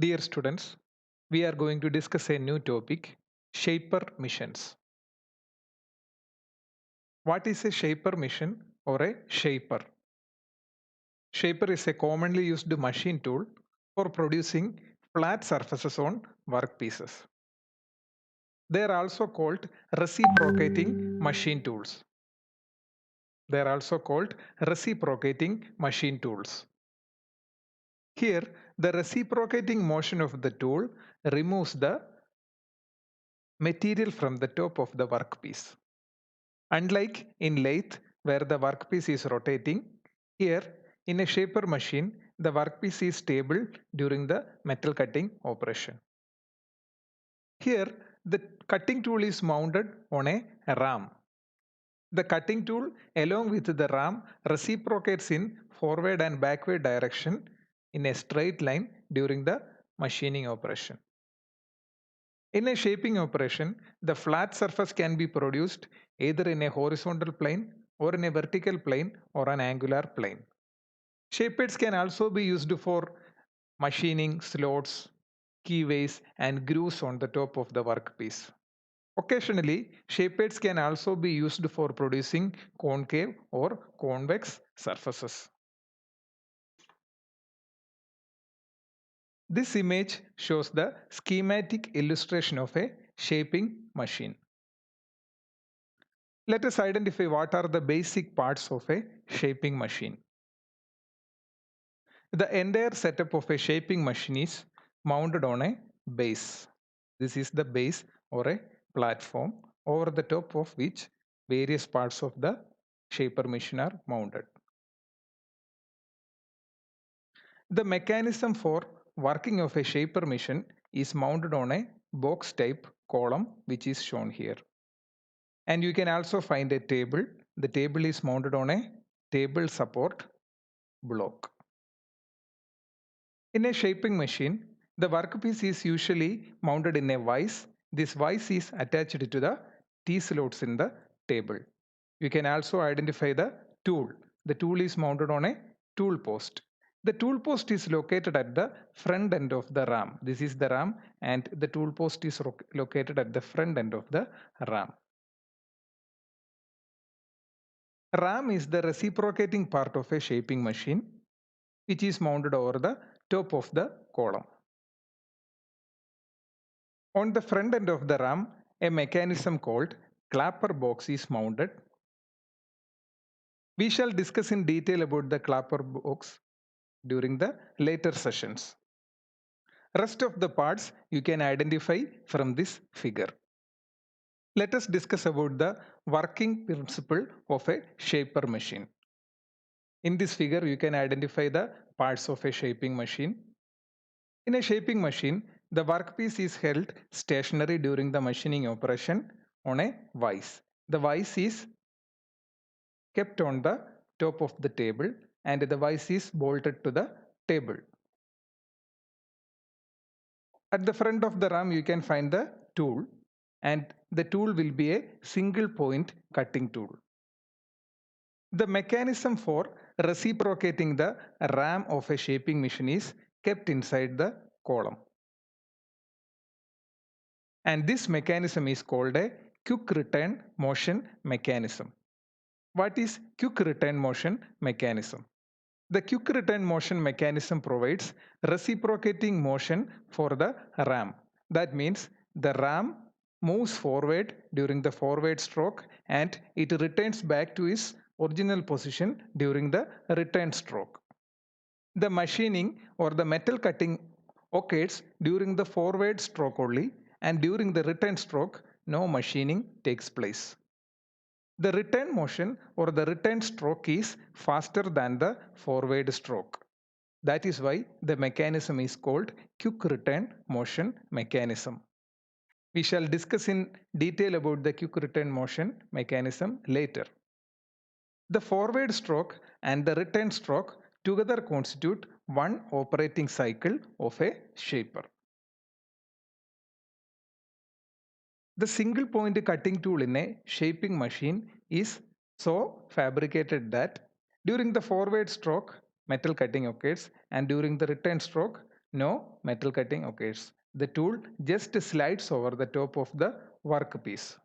Dear students, we are going to discuss a new topic, shaper missions. What is a shaper mission or a shaper? Shaper is a commonly used machine tool for producing flat surfaces on workpieces. They are also called reciprocating machine tools. They are also called reciprocating machine tools. Here, the reciprocating motion of the tool removes the material from the top of the workpiece. Unlike in lathe, where the workpiece is rotating, here in a shaper machine, the workpiece is stable during the metal cutting operation. Here, the cutting tool is mounted on a ram. The cutting tool along with the ram reciprocates in forward and backward direction in a straight line during the machining operation. In a shaping operation, the flat surface can be produced either in a horizontal plane or in a vertical plane or an angular plane. Shapers can also be used for machining slots, keyways, and grooves on the top of the workpiece. Occasionally, shapers can also be used for producing concave or convex surfaces. This image shows the schematic illustration of a shaping machine. Let us identify what are the basic parts of a shaping machine. The entire setup of a shaping machine is mounted on a base. This is the base or a platform over the top of which various parts of the shaper machine are mounted. The mechanism for working of a shaper machine is mounted on a box type column which is shown here. And you can also find a table. The table is mounted on a table support block. In a shaping machine, the workpiece is usually mounted in a vise. This vise is attached to the T-slots in the table. You can also identify the tool. The tool is mounted on a tool post. The tool post is located at the front end of the ram. This is the ram and the tool post is located at the front end of the ram. Ram is the reciprocating part of a shaping machine which is mounted over the top of the column. On the front end of the ram, a mechanism called clapper box is mounted. We shall discuss in detail about the clapper box during the later sessions. Rest of the parts you can identify from this figure. Let us discuss about the working principle of a shaper machine. In this figure, you can identify the parts of a shaping machine. In a shaping machine, the workpiece is held stationary during the machining operation on a vise. The vise is kept on the top of the table and the vise is bolted to the table. At the front of the ram, you can find the tool, and the tool will be a single point cutting tool. The mechanism for reciprocating the ram of a shaping machine is kept inside the column. And this mechanism is called a quick return motion mechanism. What is quick return motion mechanism? The quick return motion mechanism provides reciprocating motion for the ram. That means the ram moves forward during the forward stroke and it returns back to its original position during the return stroke. The machining or the metal cutting occurs during the forward stroke only, and during the return stroke no machining takes place. The return motion or the return stroke is faster than the forward stroke. That is why the mechanism is called quick return motion mechanism. We shall discuss in detail about the quick return motion mechanism later. The forward stroke and the return stroke together constitute one operating cycle of a shaper. The single point cutting tool in a shaping machine is so fabricated that during the forward stroke, metal cutting occurs, and during the return stroke, no metal cutting occurs. The tool just slides over the top of the workpiece.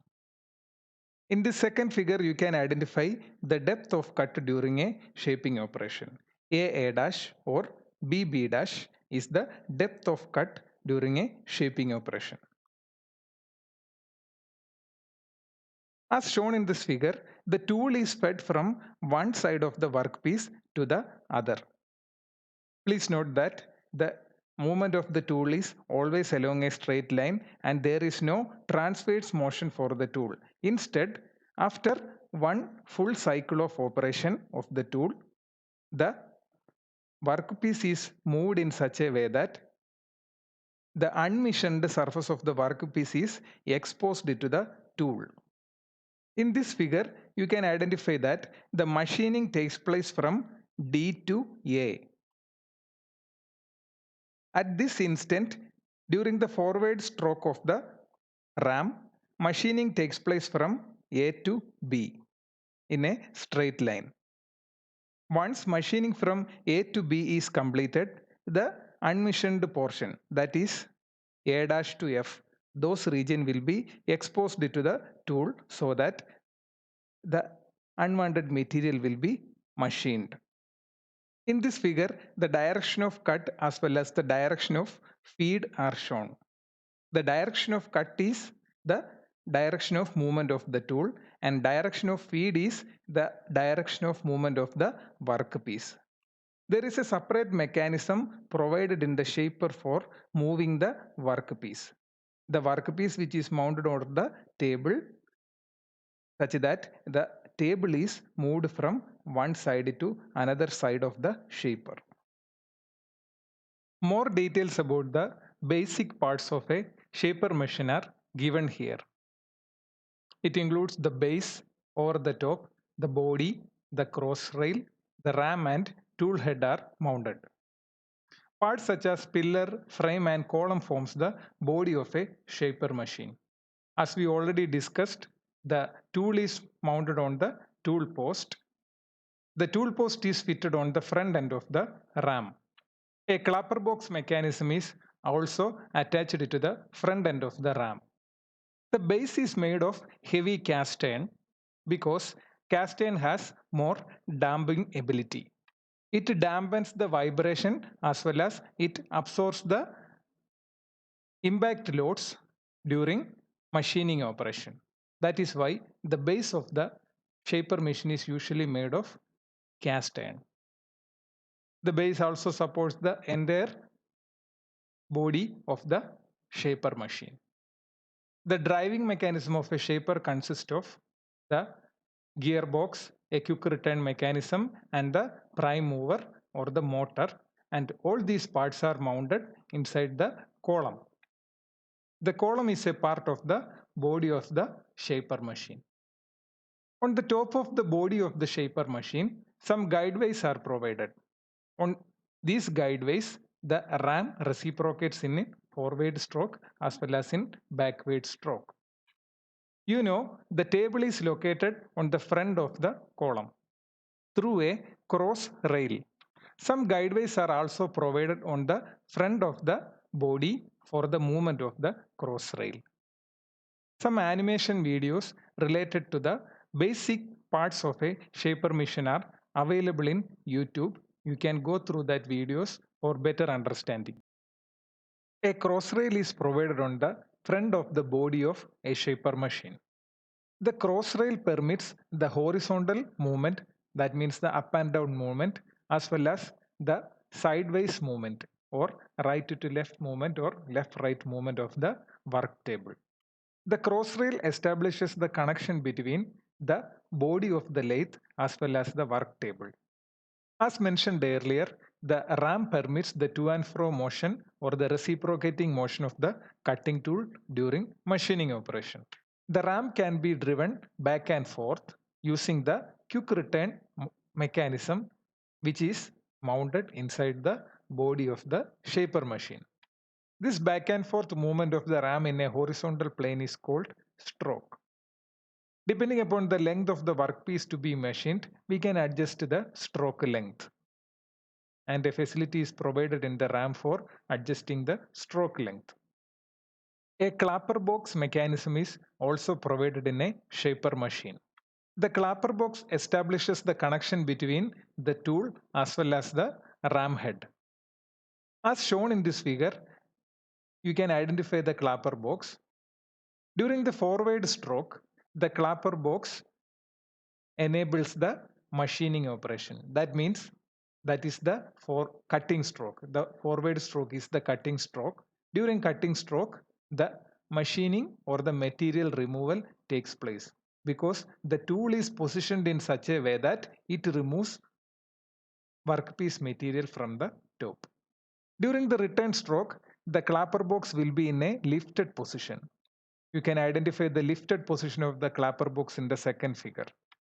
In this second figure, you can identify the depth of cut during a shaping operation. A dash or B dash is the depth of cut during a shaping operation. As shown in this figure, the tool is fed from one side of the workpiece to the other. Please note that the movement of the tool is always along a straight line and there is no transverse motion for the tool. Instead, after one full cycle of operation of the tool, the workpiece is moved in such a way that the unmachined surface of the workpiece is exposed to the tool. In this figure, you can identify that the machining takes place from D to A. At this instant, during the forward stroke of the ram, machining takes place from A to B in a straight line. Once machining from A to B is completed, the unmachined portion, that is A dash to F, those region will be exposed to the tool so that the unwanted material will be machined. In this figure, the direction of cut as well as the direction of feed are shown. The direction of cut is the direction of movement of the tool and direction of feed is the direction of movement of the workpiece. There is a separate mechanism provided in the shaper for moving the workpiece. The workpiece which is mounted on the table such that the table is moved from one side to another side of the shaper. More details about the basic parts of a shaper machine are given here. It includes the base over the top, the body, the cross rail, the ram and tool head are mounted. Parts such as pillar, frame and column forms the body of a shaper machine. As we already discussed, the tool is mounted on the tool post. The tool post is fitted on the front end of the ram. A clapper box mechanism is also attached to the front end of the ram. The base is made of heavy cast iron because cast iron has more damping ability. It dampens the vibration as well as it absorbs the impact loads during machining operation. That is why the base of the shaper machine is usually made of cast iron. The base also supports the entire body of the shaper machine. The driving mechanism of a shaper consists of the gearbox, a quick return mechanism, and the prime mover or the motor, and all these parts are mounted inside the column. The column is a part of the body of the shaper machine. On the top of the body of the shaper machine, some guideways are provided. On these guideways, the ram reciprocates in forward stroke as well as in backward stroke. You know, the table is located on the front of the column through a cross rail. Some guideways are also provided on the front of the body for the movement of the cross rail. Some animation videos related to the basic parts of a shaper machine are available in YouTube. You can go through that videos for better understanding. A cross rail is provided on the front of the body of a shaper machine. The cross rail permits the horizontal movement, that means the up and down movement, as well as the sideways movement or right to left movement or left right movement of the work table. The cross rail establishes the connection between the body of the lathe as well as the work table. As mentioned earlier, the ram permits the to and fro motion or the reciprocating motion of the cutting tool during machining operation. The ram can be driven back and forth using the quick return mechanism, which is mounted inside the body of the shaper machine. This back and forth movement of the ram in a horizontal plane is called stroke. Depending upon the length of the workpiece to be machined, we can adjust the stroke length. and a facility is provided in the RAM for adjusting the stroke length. A clapper box mechanism is also provided in a shaper machine. The clapper box establishes the connection between the tool as well as the ram head. As shown in this figure, you can identify the clapper box. During the forward stroke, the clapper box enables the machining operation. That means that is the cutting stroke. The forward stroke is the cutting stroke. During cutting stroke, the machining or the material removal takes place because the tool is positioned in such a way that it removes workpiece material from the top. During the return stroke, the clapper box will be in a lifted position. You can identify the lifted position of the clapper box in the second figure.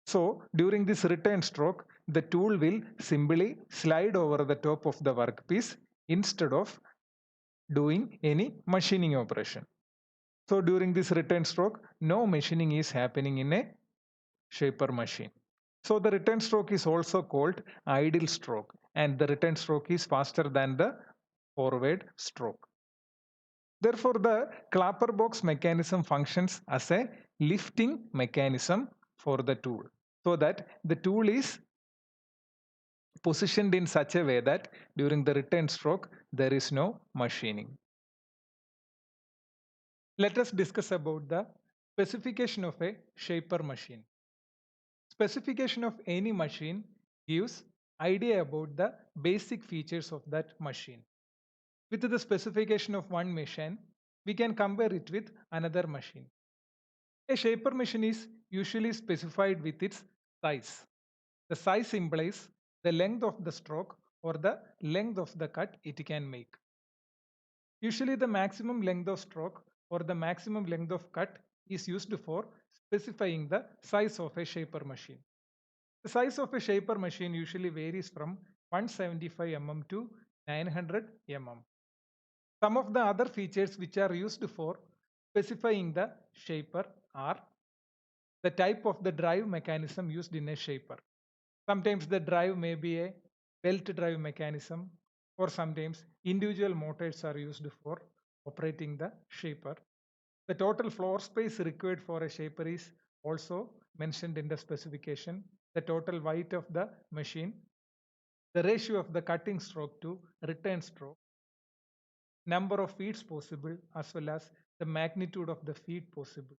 So during this return stroke, the tool will simply slide over the top of the workpiece instead of doing any machining operation. So during this return stroke, no machining is happening in a shaper machine. So the return stroke is also called idle stroke, and the return stroke is faster than the forward stroke. Therefore, the clapper box mechanism functions as a lifting mechanism for the tool, so that the tool is positioned in such a way that during the return stroke, there is no machining. Let us discuss about the specification of a shaper machine. Specification of any machine gives idea about the basic features of that machine. With the specification of one machine, we can compare it with another machine. A shaper machine is usually specified with its size. The size implies the length of the stroke or the length of the cut it can make. Usually the maximum length of stroke or the maximum length of cut is used for specifying the size of a shaper machine. The size of a shaper machine usually varies from 175 mm to 900 mm. Some of the other features which are used for specifying the shaper are the type of the drive mechanism used in a shaper. Sometimes the drive may be a belt drive mechanism, or sometimes individual motors are used for operating the shaper. The total floor space required for a shaper is also mentioned in the specification. The total weight of the machine, the ratio of the cutting stroke to return stroke, number of feeds possible, as well as the magnitude of the feed possible.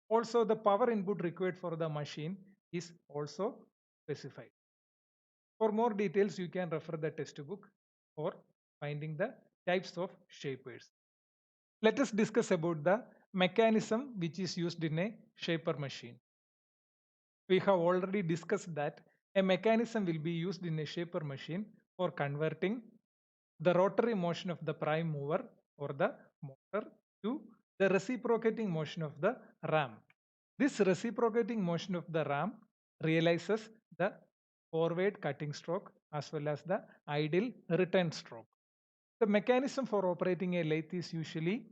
Also, the power input required for the machine is also specified. For more details, you can refer the textbook for finding the types of shapers. Let us discuss about the mechanism which is used in a shaper machine. We have already discussed that a mechanism will be used in a shaper machine for converting the rotary motion of the prime mover or the motor to the reciprocating motion of the ram. This reciprocating motion of the ram realizes the forward cutting stroke as well as the idle return stroke. The mechanism for operating a lathe is usually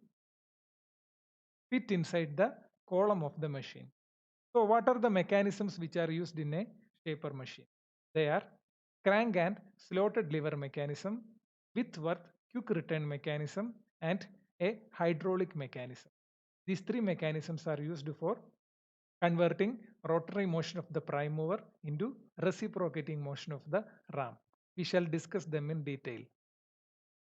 fit inside the column of the machine. So what are the mechanisms which are used in a shaper machine? They are crank and slotted lever mechanism, Whitworth quick return mechanism, and a hydraulic mechanism. These three mechanisms are used for converting rotary motion of the prime mover into reciprocating motion of the ram. We shall discuss them in detail.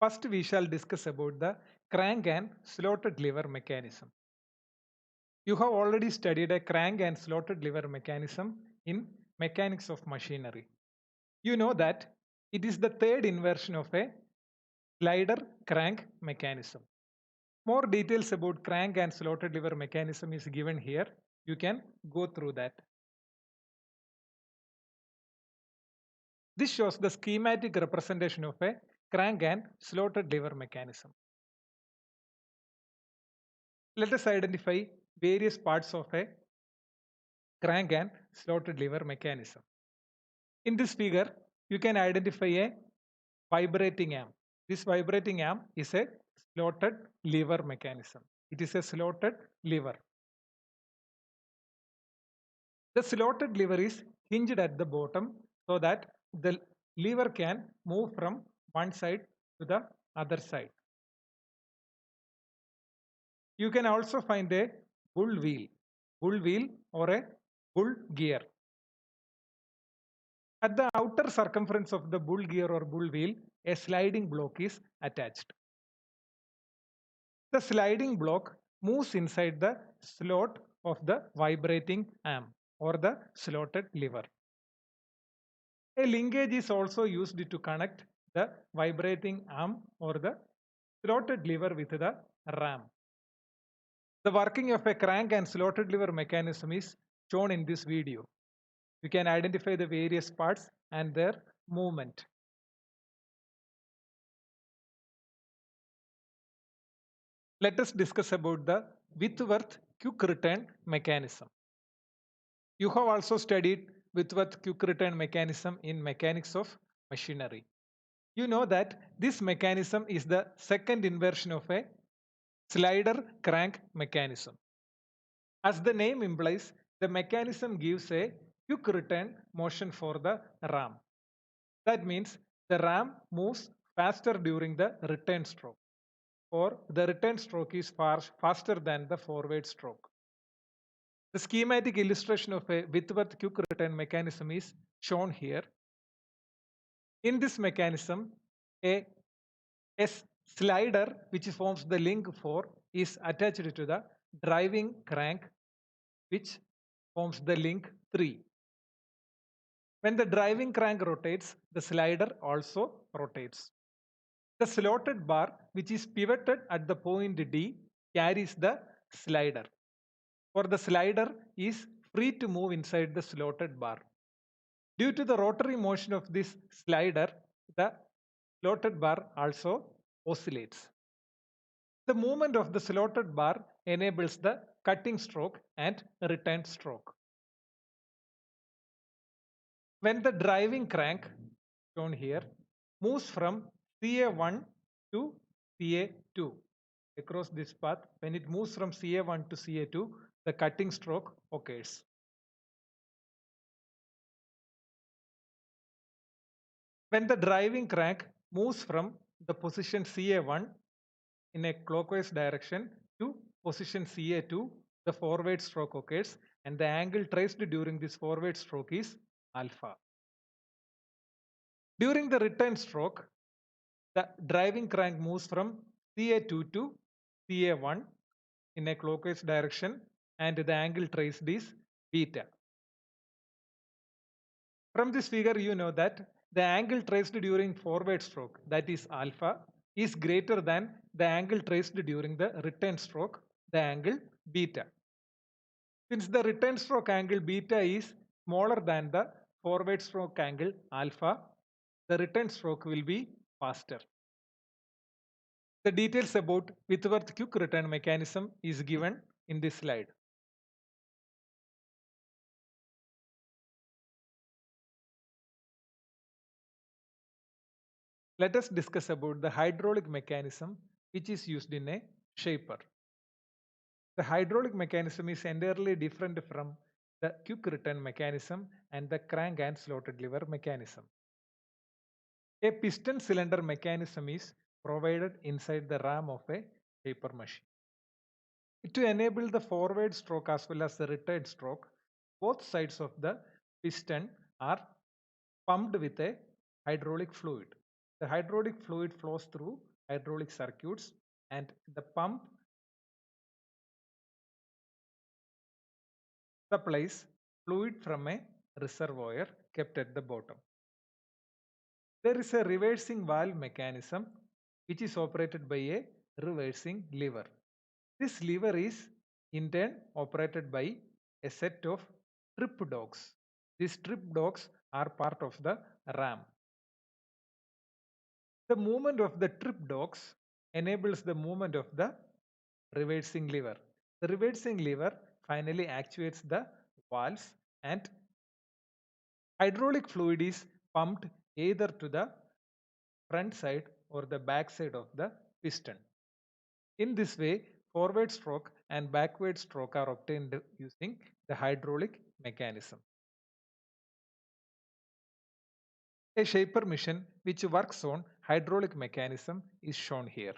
First, we shall discuss about the crank and slotted lever mechanism. You have already studied a crank and slotted lever mechanism in mechanics of machinery. You know that it is the third inversion of a slider crank mechanism. More details about crank and slotted lever mechanism is given here. You can go through that. This shows the schematic representation of a crank and slotted lever mechanism. Let us identify various parts of a crank and slotted lever mechanism. In this figure, you can identify a vibrating arm. This vibrating arm is a slotted lever mechanism. It is a slotted lever. The slotted lever is hinged at the bottom so that the lever can move from one side to the other side. You can also find a bull wheel or a bull gear. At the outer circumference of the bull gear or bull wheel, a sliding block is attached. The sliding block moves inside the slot of the vibrating arm or the slotted lever. A linkage is also used to connect the vibrating arm or the slotted lever with the ram. The working of a crank and slotted lever mechanism is shown in this video. You can identify the various parts and their movement. Let us discuss about the Whitworth quick return mechanism. You have also studied Whitworth quick return mechanism in mechanics of machinery. You know that this mechanism is the second inversion of a slider crank mechanism. As the name implies, the mechanism gives a quick return motion for the ram. That means the ram moves faster during the return stroke, or the return stroke is faster than the forward stroke. The schematic illustration of a Whitworth quick return mechanism is shown here. In this mechanism, a slider which forms the link 4 is attached to the driving crank which forms the link 3. When the driving crank rotates, the slider also rotates. The slotted bar which is pivoted at the point D carries the slider, for the slider is free to move inside the slotted bar. Due to the rotary motion of this slider, the slotted bar also oscillates. The movement of the slotted bar enables the cutting stroke and return stroke. When the driving crank, shown here, moves from CA1 to CA2 across this path, when it moves from CA1 to CA2, the cutting stroke occurs. When the driving crank moves from the position CA1 in a clockwise direction to position CA2, the forward stroke occurs, and the angle traced during this forward stroke is alpha. During the return stroke, the driving crank moves from CA2 to CA1 in a clockwise direction, and the angle traced is beta. From this figure, you know that the angle traced during forward stroke, that is alpha, is greater than the angle traced during the return stroke, the angle beta. Since the return stroke angle beta is smaller than the forward stroke angle alpha, the return stroke will be faster. The details about Whitworth quick return mechanism is given in this slide. Let us discuss about the hydraulic mechanism which is used in a shaper. The hydraulic mechanism is entirely different from the quick return mechanism and the crank and slotted lever mechanism. A piston cylinder mechanism is provided inside the ram of a shaper machine. To enable the forward stroke as well as the return stroke, both sides of the piston are pumped with a hydraulic fluid. The hydraulic fluid flows through hydraulic circuits, and the pump supplies fluid from a reservoir kept at the bottom. There is a reversing valve mechanism which is operated by a reversing lever. This lever is in turn operated by a set of trip dogs. These trip dogs are part of the ram. The movement of the trip dogs enables the movement of the reversing lever. The reversing lever finally actuates the valves, and hydraulic fluid is pumped either to the front side or the back side of the piston. In this way, forward stroke and backward stroke are obtained using the hydraulic mechanism. A shaper machine which works on hydraulic mechanism is shown here.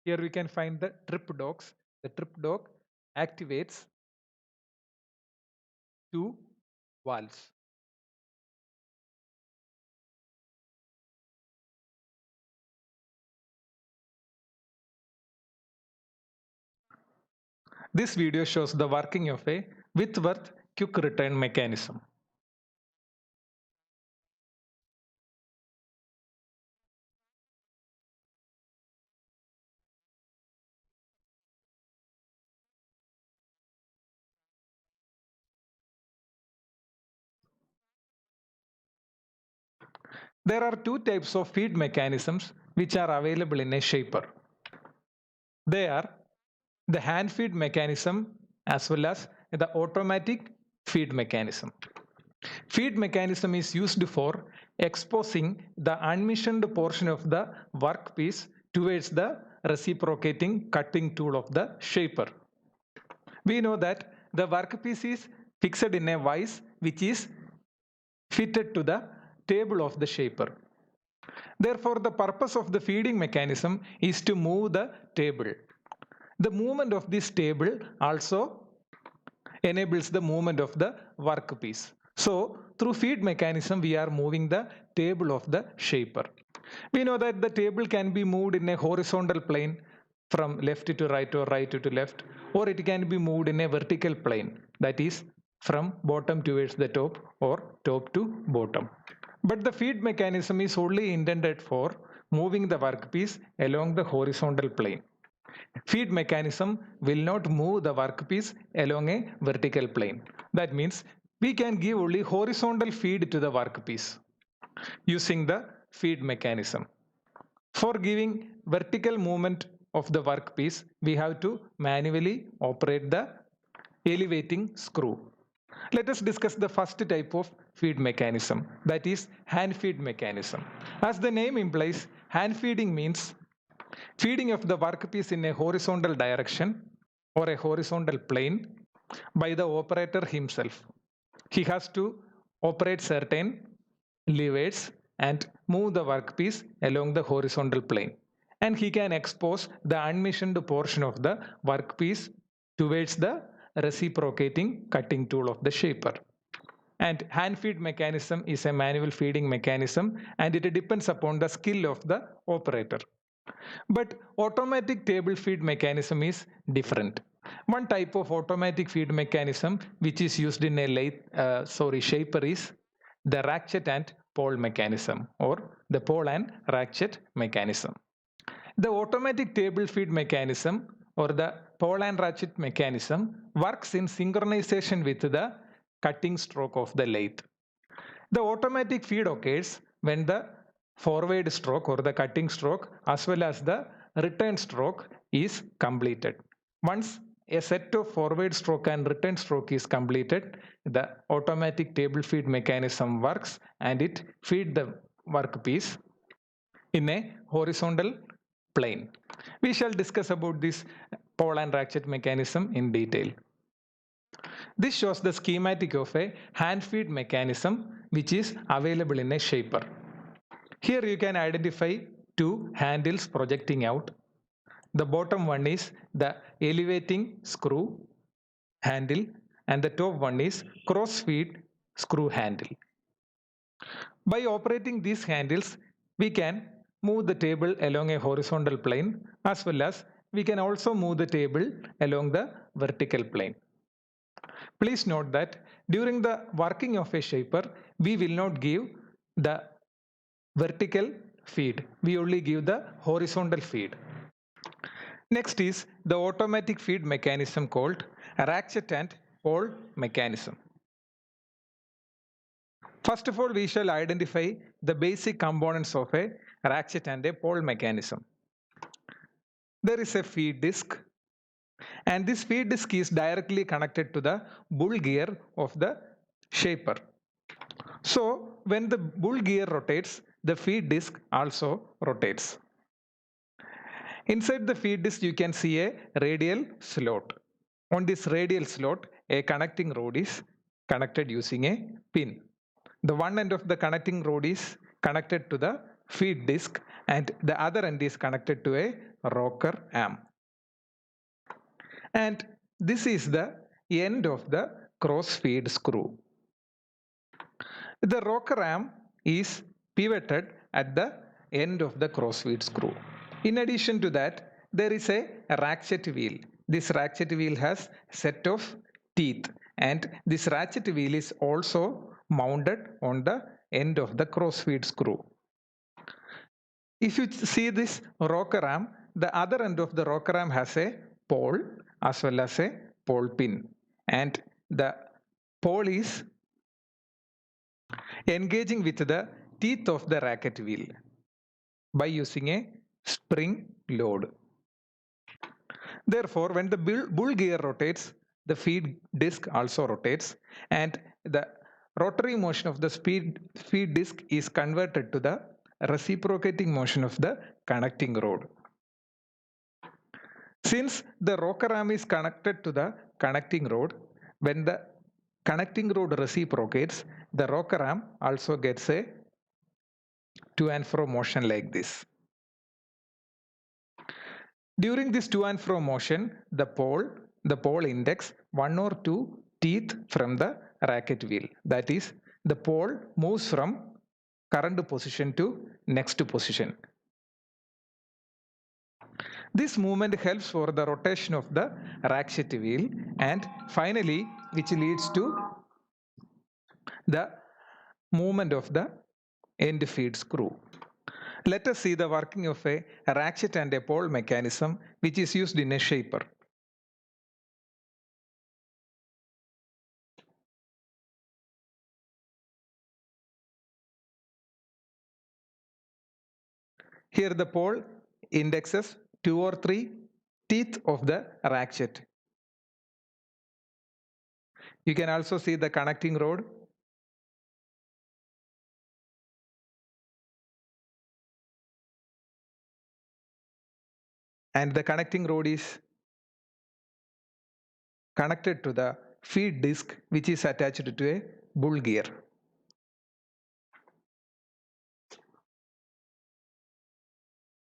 Here we can find the trip dogs. The trip dog activates two valves. This video shows the working of a Whitworth quick return mechanism. There are two types of feed mechanisms which are available in a shaper. They are the hand feed mechanism as well as the automatic feed mechanism. Feed mechanism is used for exposing the unmachined portion of the workpiece towards the reciprocating cutting tool of the shaper. We know that the workpiece is fixed in a vise which is fitted to the table of the shaper. Therefore, the purpose of the feeding mechanism is to move the table. The movement of this table also enables the movement of the workpiece. So, through feed mechanism, we are moving the table of the shaper. We know that the table can be moved in a horizontal plane from left to right or right to left, or it can be moved in a vertical plane, that is from bottom towards the top or top to bottom. But the feed mechanism is only intended for moving the workpiece along the horizontal plane. Feed mechanism will not move the workpiece along a vertical plane. That means we can give only horizontal feed to the workpiece using the feed mechanism. For giving vertical movement of the workpiece, we have to manually operate the elevating screw. Let us discuss the first type of feed mechanism, that is hand feed mechanism. As the name implies, hand feeding means feeding of the workpiece in a horizontal direction or a horizontal plane by the operator himself. He has to operate certain levers and move the workpiece along the horizontal plane. And he can expose the unmachined portion of the workpiece towards the reciprocating cutting tool of the shaper. And hand feed mechanism is a manual feeding mechanism and it depends upon the skill of the operator. But automatic table feed mechanism is different. One type of automatic feed mechanism which is used in a shaper is the ratchet and pole mechanism or the pole and ratchet mechanism. The automatic table feed mechanism or the pole and ratchet mechanism works in synchronization with the cutting stroke of the lathe. The automatic feed occurs when the forward stroke or the cutting stroke as well as the return stroke is completed. Once a set of forward stroke and return stroke is completed, the automatic table feed mechanism works and it feeds the workpiece in a horizontal plane. We shall discuss about this pole and ratchet mechanism in detail. This shows the schematic of a hand feed mechanism which is available in a shaper. Here you can identify two handles projecting out. The bottom one is the elevating screw handle and the top one is cross feed screw handle. By operating these handles, we can move the table along a horizontal plane as well as we can also move the table along the vertical plane. Please note that during the working of a shaper, we will not give the vertical feed. We only give the horizontal feed. Next is the automatic feed mechanism called ratchet and pole mechanism. First of all, we shall identify the basic components of a ratchet and a pole mechanism. There is a feed disc, and this feed disc is directly connected to the bull gear of the shaper. So, when the bull gear rotates, the feed disc also rotates. Inside the feed disc, you can see a radial slot. On this radial slot, a connecting rod is connected using a pin. The one end of the connecting rod is connected to the feed disc and the other end is connected to a rocker arm. And this is the end of the cross feed screw. The rocker arm is pivoted at the end of the cross feed screw. In addition to that, there is a ratchet wheel. This ratchet wheel has set of teeth and this ratchet wheel is also mounted on the end of the cross feed screw. If you see this rocker arm, the other end of the rocker arm has a pole as well as a pole pin, and the pole is engaging with the teeth of the racket wheel by using a spring load. Therefore, when the bull gear rotates, the feed disc also rotates, and the rotary motion of the feed disc is converted to the reciprocating motion of the connecting rod. Since the rocker arm is connected to the connecting rod, when the connecting rod reciprocates, the rocker arm also gets a to and fro motion like this. During this to and fro motion, the pole index one or two teeth from the racket wheel. That is, the pole moves from current position to next position. This movement helps for the rotation of the ratchet wheel and finally which leads to the movement of the end feed screw. Let us see the working of a ratchet and a pole mechanism which is used in a shaper. Here the pole indexes 2 or 3 teeth of the ratchet. You can also see the connecting rod. And the connecting rod is connected to the feed disc which is attached to a bull gear.